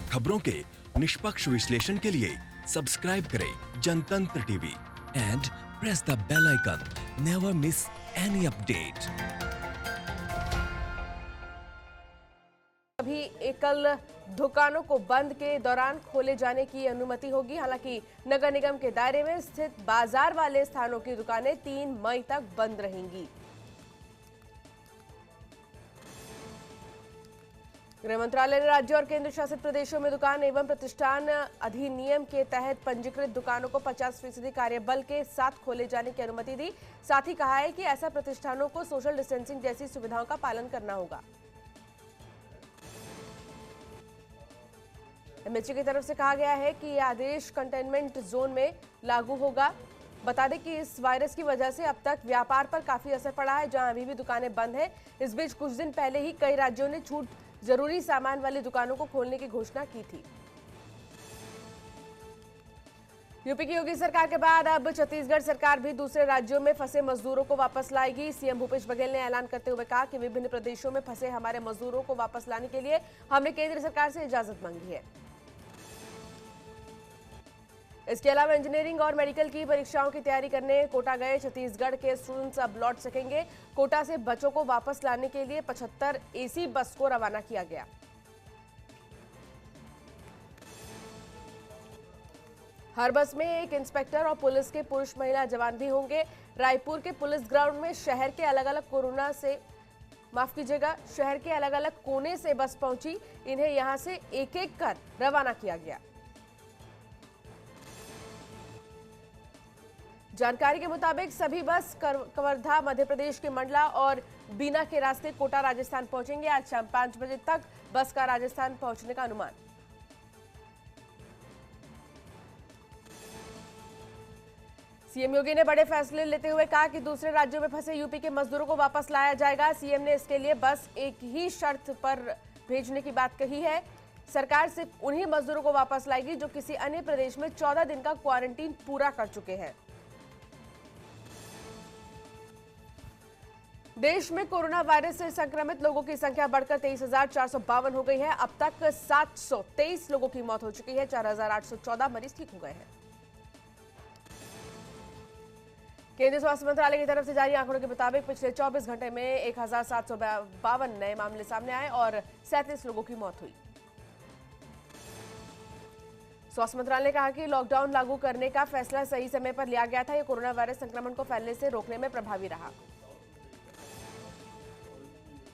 खबरों के निष्पक्ष विश्लेषण के लिए सब्सक्राइब करें Jantantra TV and press the bell icon. Never miss any update. अभी एकल दुकानों को बंद के दौरान खोले जाने की अनुमति होगी। हालांकि नगर निगम के दायरे में स्थित बाजार वाले स्थानों की दुकानें 3 मई तक बंद रहेंगी। गृह मंत्रालय ने राज्य और केंद्र शासित प्रदेशों में दुकान एवं प्रतिष्ठान अधिनियम के तहत पंजीकृत दुकानों को 50% कार्यबल के साथ खोले जाने की अनुमति दी। साथ ही कहा है कि ऐसा प्रतिष्ठानों को सोशल डिस्टेंसिंग जैसी सुविधाओं का पालन करना होगा। एमएचए की तरफ से कहा गया है कि यह आदेश कंटेनमेंट जोन में लागू होगा। बता दें कि इस वायरस की वजह से अब तक व्यापार पर काफी असर पड़ा है, जहां अभी भी दुकानें बंद हैं। इस बीच कुछ दिन पहले ही कई राज्यों ने छूट जरूरी सामान वाली दुकानों को खोलने की घोषणा की थी। यूपी की योगी सरकार के बाद अब छत्तीसगढ़ सरकार भी दूसरे राज्यों में फंसे मजदूरों को वापस लाएगी। सीएम भूपेश बघेल ने ऐलान करते हुए कहा कि विभिन्न प्रदेशों में फंसे हमारे मजदूरों को वापस लाने के लिए हमने केंद्र सरकार से इजाजत मांगी है। इसके अलावा इंजीनियरिंग और मेडिकल की परीक्षाओं की तैयारी करने कोटा गए छत्तीसगढ़ के स्टूडेंट्स अब लौट सकेंगे। कोटा से बच्चों को वापस लाने के लिए 75 एसी बस को रवाना किया गया। हर बस में एक इंस्पेक्टर और पुलिस के पुरुष महिला जवान भी होंगे। रायपुर के पुलिस ग्राउंड में शहर के अलग अलग कोने से बस पहुंची। इन्हें यहां से एक एक कर रवाना किया गया। जानकारी के मुताबिक सभी बस कवर्धा मध्य प्रदेश के मंडला और बीना के रास्ते कोटा राजस्थान पहुंचेंगे। आज शाम 5 बजे तक बस का राजस्थान पहुंचने का अनुमान। सीएम योगी ने बड़े फैसले लेते हुए कहा कि दूसरे राज्यों में फंसे यूपी के मजदूरों को वापस लाया जाएगा। सीएम ने इसके लिए बस एक ही शर्त पर भेजने की बात कही है। सरकार सिर्फ उन्हीं मजदूरों को वापस लाएगी जो किसी अन्य प्रदेश में 14 दिन का क्वारंटीन पूरा कर चुके हैं। देश में कोरोना वायरस से संक्रमित लोगों की संख्या बढ़कर 23,452 हो गई है। अब तक 723 लोगों की मौत हो चुकी है। 4,814 मरीज ठीक हो गए हैं। केंद्रीय स्वास्थ्य मंत्रालय की तरफ से जारी आंकड़ों के मुताबिक पिछले 24 घंटे में 1,752 नए मामले सामने आए और 37 लोगों की मौत हुई। स्वास्थ्य मंत्रालय ने कहा कि लॉकडाउन लागू करने का फैसला सही समय पर लिया गया था। यह कोरोना वायरस संक्रमण को फैलने से रोकने में प्रभावी रहा।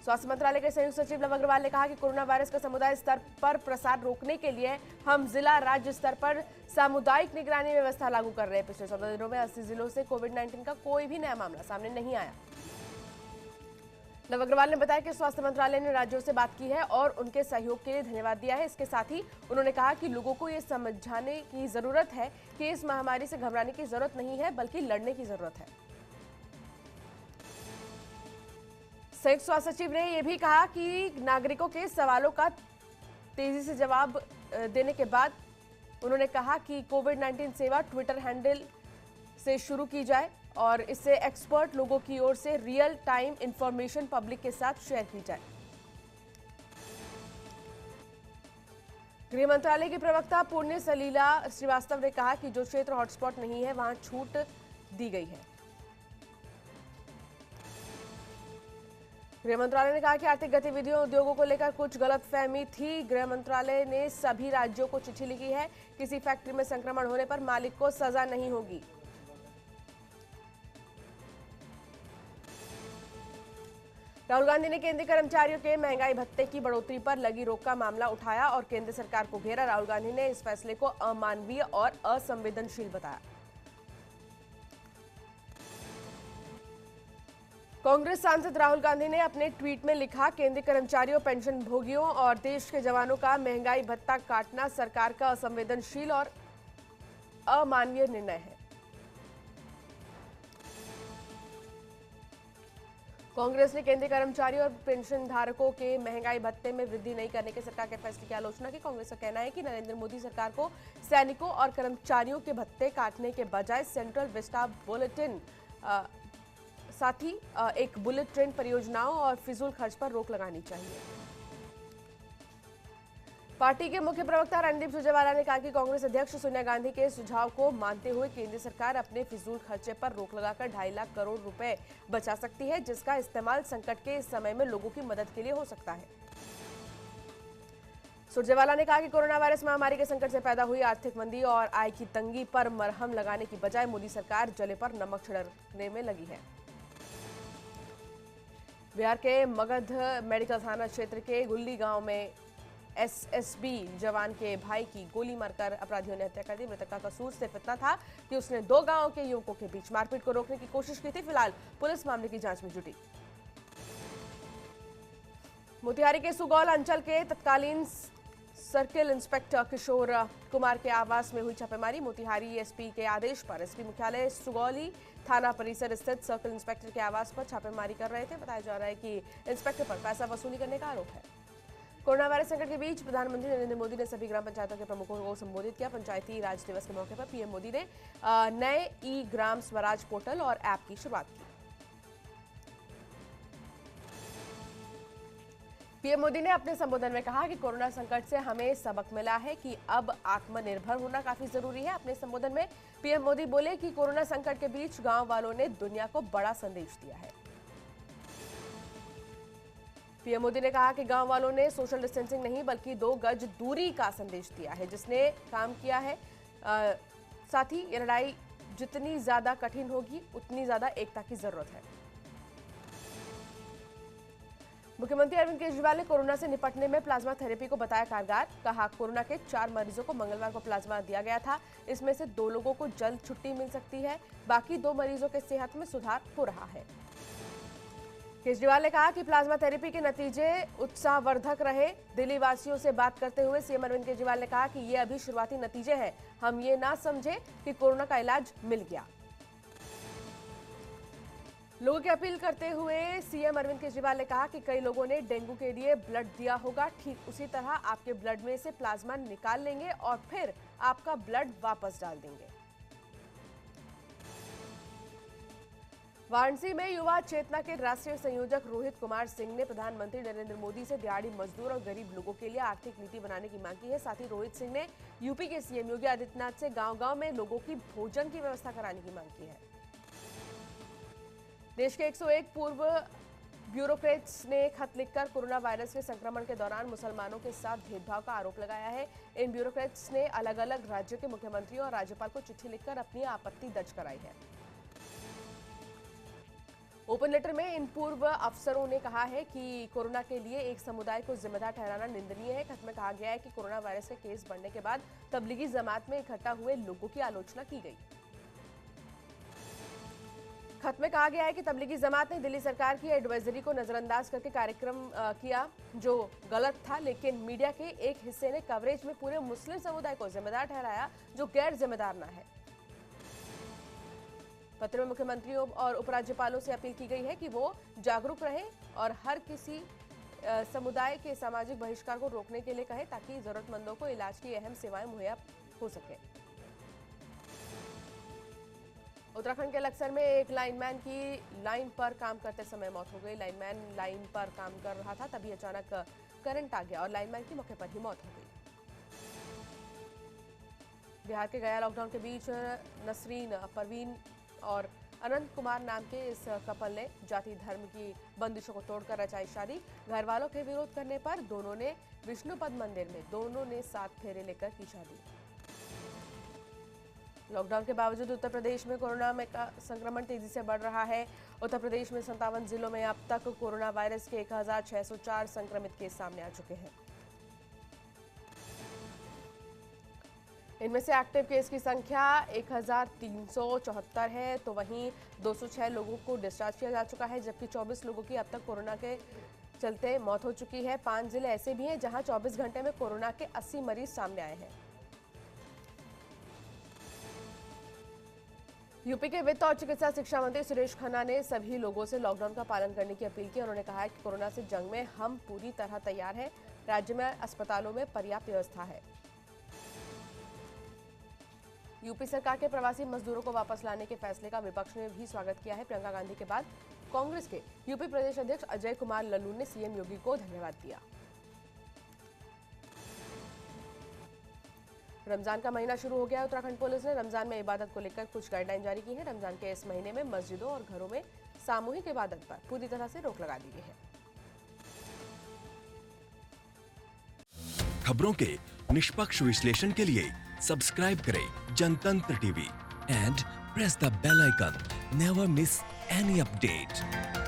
स्वास्थ्य मंत्रालय के संयुक्त सचिव लव अग्रवाल ने कहा कि कोरोना वायरस का समुदाय स्तर पर प्रसार रोकने के लिए हम जिला राज्य स्तर पर सामुदायिक निगरानी व्यवस्था लागू कर रहे हैं। पिछले 14 दिनों में 80 जिलों से कोविड-19 का कोई भी नया मामला सामने नहीं आया। लव अग्रवाल ने बताया कि स्वास्थ्य मंत्रालय ने राज्यों से बात की है और उनके सहयोग के लिए धन्यवाद दिया है। इसके साथ ही उन्होंने कहा कि लोगों को ये समझाने की जरूरत है कि इस महामारी से घबराने की जरूरत नहीं है, बल्कि लड़ने की जरूरत है। संयुक्त स्वास्थ्य सचिव ने यह भी कहा कि नागरिकों के सवालों का तेजी से जवाब देने के बाद उन्होंने कहा कि कोविड-19 सेवा ट्विटर हैंडल से शुरू की जाए और इससे एक्सपर्ट लोगों की ओर से रियल टाइम इंफॉर्मेशन पब्लिक के साथ शेयर की जाए। गृह मंत्रालय की प्रवक्ता पुण्य सलीला श्रीवास्तव ने कहा कि जो क्षेत्र हॉटस्पॉट नहीं है वहां छूट दी गई है। गृह मंत्रालय ने कहा कि आर्थिक गतिविधियों उद्योगों को लेकर कुछ गलतफहमी थी। गृह मंत्रालय ने सभी राज्यों को चिट्ठी लिखी है। किसी फैक्ट्री में संक्रमण होने पर मालिक को सजा नहीं होगी। राहुल गांधी ने केंद्रीय कर्मचारियों के महंगाई भत्ते की बढ़ोतरी पर लगी रोक का मामला उठाया और केंद्र सरकार को घेरा। राहुल गांधी ने इस फैसले को अमानवीय और असंवेदनशील बताया। कांग्रेस सांसद राहुल गांधी ने अपने ट्वीट में लिखा, केंद्रीय कर्मचारियों, पेंशन भोगियों और देश के जवानों का महंगाई भत्ता काटना सरकार का असंवेदनशील और अमानवीय निर्णय है। कांग्रेस ने केंद्रीय कर्मचारियों और पेंशन धारकों के महंगाई भत्ते में वृद्धि नहीं करने के सरकार के फैसले की आलोचना की। कांग्रेस का कहना है कि नरेंद्र मोदी सरकार को सैनिकों और कर्मचारियों के भत्ते काटने के बजाय सेंट्रल विस्टा बुलेटिन साथ ही एक बुलेट ट्रेन परियोजनाओं और फिजूल खर्च पर रोक लगानी चाहिए। पार्टी के मुख्य प्रवक्ता रणदीप सुरजेवाला ने कहा कि कांग्रेस अध्यक्ष सोनिया गांधी के सुझाव को मानते हुए केंद्र सरकार अपने फिजूल खर्चे पर रोक लगाकर 2.5 लाख करोड़ रुपए बचा सकती है, जिसका इस्तेमाल संकट के इस समय में लोगों की मदद के लिए हो सकता है। सुरजेवाला ने कहा कि कोरोना वायरस महामारी के संकट से पैदा हुई आर्थिक मंदी और आय की तंगी पर मरहम लगाने की बजाय मोदी सरकार जले पर नमक छिड़कने में लगी है। बिहार के मगध मेडिकल थाना क्षेत्र के गुल्ली गांव में एसएसबी जवान के भाई की गोली मारकर अपराधियों ने हत्या कर दी। मृतक का कसूर सिर्फ इतना था कि उसने 2 गांवों के युवकों के बीच मारपीट को रोकने की कोशिश की थी। फिलहाल पुलिस मामले की जांच में जुटी। मोतिहारी के सुगौल अंचल के तत्कालीन सर्किल इंस्पेक्टर किशोर कुमार के आवास में हुई छापेमारी। मोतिहारी एसपी के आदेश पर एसपी मुख्यालय सुगौली थाना परिसर स्थित सर्किल इंस्पेक्टर के आवास पर छापेमारी कर रहे थे। बताया जा रहा है कि इंस्पेक्टर पर पैसा वसूली करने का आरोप है। कोरोना वायरस संकट के बीच प्रधानमंत्री नरेंद्र मोदी ने सभी ग्राम पंचायतों के प्रमुखों को संबोधित किया। पंचायती राज दिवस के मौके पर पीएम मोदी ने नए ई ग्राम स्वराज पोर्टल और ऐप की शुरुआत की। पीएम मोदी ने अपने संबोधन में कहा कि कोरोना संकट से हमें सबक मिला है कि अब आत्मनिर्भर होना काफी जरूरी है। अपने संबोधन में पीएम मोदी बोले कि कोरोना संकट के बीच गांव वालों ने दुनिया को बड़ा संदेश दिया है। पीएम मोदी ने कहा कि गांव वालों ने सोशल डिस्टेंसिंग नहीं बल्कि 2 गज दूरी का संदेश दिया है, जिसने काम किया है। साथ ही ये लड़ाई जितनी ज्यादा कठिन होगी उतनी ज्यादा एकता की जरूरत है। मुख्यमंत्री अरविंद केजरीवाल ने कोरोना से निपटने में प्लाज्मा थेरेपी को बताया कारगर। कहा कोरोना के 4 मरीजों को मंगलवार को प्लाज्मा दिया गया था। इसमें से 2 लोगों को जल्द छुट्टी मिल सकती है। बाकी 2 मरीजों के सेहत में सुधार हो रहा है। केजरीवाल ने कहा कि प्लाज्मा थेरेपी के नतीजे उत्साहवर्धक रहे। दिल्ली वासियों से बात करते हुए सीएम अरविंद केजरीवाल ने कहा कि ये अभी शुरुआती नतीजे हैं। हम ये ना समझे कि कोरोना का इलाज मिल गया। लोगों की अपील करते हुए सीएम अरविंद केजरीवाल ने कहा कि कई लोगों ने डेंगू के लिए ब्लड दिया होगा, ठीक उसी तरह आपके ब्लड में से प्लाज्मा निकाल लेंगे और फिर आपका ब्लड वापस डाल देंगे। वाराणसी में युवा चेतना के राष्ट्रीय संयोजक रोहित कुमार सिंह ने प्रधानमंत्री नरेंद्र मोदी से दिहाड़ी मजदूर और गरीब लोगों के लिए आर्थिक नीति बनाने की मांग की है। साथ ही रोहित सिंह ने यूपी के सीएम योगी आदित्यनाथ से गांव-गांव में लोगों की भोजन की व्यवस्था कराने की मांग की है। देश के 101 पूर्व ब्यूरोक्रेट्स ने खत लिखकर कोरोना वायरस के संक्रमण के दौरान मुसलमानों के साथ भेदभाव का आरोप लगाया है। इन ब्यूरोक्रेट्स ने अलग-अलग राज्यों के मुख्यमंत्रियों और राज्यपाल को चिट्ठी लिखकर अपनी आपत्ति दर्ज कराई है। ओपन लेटर में इन पूर्व अफसरों ने कहा है कि कोरोना के लिए एक समुदाय को जिम्मेदार ठहराना निंदनीय है। खत में कहा गया है कि कोरोना वायरस के केस बढ़ने के बाद तबलीगी जमात में इकट्ठा हुए लोगों की आलोचना की गई। खत में कहा गया है कि तबलीगी जमात ने दिल्ली सरकार की एडवाइजरी को नजरअंदाज करके कार्यक्रम किया, जो गलत था, लेकिन मीडिया के एक हिस्से ने कवरेज में पूरे मुस्लिम समुदाय को जिम्मेदार ठहराया, जो गैर जिम्मेदार न है। पत्र में मुख्यमंत्रियों और उपराज्यपालों से अपील की गई है कि वो जागरूक रहें और हर किसी समुदाय के सामाजिक बहिष्कार को रोकने के लिए कहें, ताकि जरूरतमंदों को इलाज की अहम सेवाएं मुहैया हो सके। उत्तराखंड के लक्सर में एक लाइनमैन की लाइन पर काम करते समय मौत हो गई। लाइनमैन लाइन पर काम कर रहा था, तभी अचानक करंट आ गया और लाइनमैन की मौके पर ही मौत हो गई। बिहार के गया लॉकडाउन के बीच नसरीन परवीन और अनंत कुमार नाम के इस कपल ने जाति धर्म की बंदिशों को तोड़कर रचाई शादी। घर वालों के विरोध करने पर दोनों ने विष्णुपद मंदिर में दोनों ने 7 फेरे लेकर की शादी। लॉकडाउन के बावजूद उत्तर प्रदेश में कोरोना में का संक्रमण तेजी से बढ़ रहा है। उत्तर प्रदेश में 57 जिलों में अब तक कोरोना वायरस के 1604 संक्रमित केस सामने आ चुके हैं। इनमें से एक्टिव केस की संख्या 1374 है, तो वहीं 206 लोगों को डिस्चार्ज किया जा चुका है, जबकि 24 लोगों की अब तक कोरोना के चलते मौत हो चुकी है। 5 जिले ऐसे भी हैं जहां 24 घंटे में कोरोना के 80 मरीज सामने आए हैं। यूपी के वित्त और चिकित्सा शिक्षा मंत्री सुरेश खन्ना ने सभी लोगों से लॉकडाउन का पालन करने की अपील की। उन्होंने कहा है कि कोरोना से जंग में हम पूरी तरह तैयार हैं। राज्य में अस्पतालों में पर्याप्त व्यवस्था है। यूपी सरकार के प्रवासी मजदूरों को वापस लाने के फैसले का विपक्ष ने भी स्वागत किया है। प्रियंका गांधी के बाद कांग्रेस के यूपी प्रदेश अध्यक्ष अजय कुमार लल्लू ने सीएम योगी को धन्यवाद दिया। रमजान का महीना शुरू हो गया है। उत्तराखंड पुलिस ने रमजान में इबादत को लेकर कुछ गाइडलाइन जारी की है। रमजान के इस महीने में मस्जिदों और घरों में सामूहिक इबादत पर पूरी तरह से रोक लगा दी गई है। खबरों के निष्पक्ष विश्लेषण के लिए सब्सक्राइब करें Jantantra TV and press the bell icon. Never miss any update.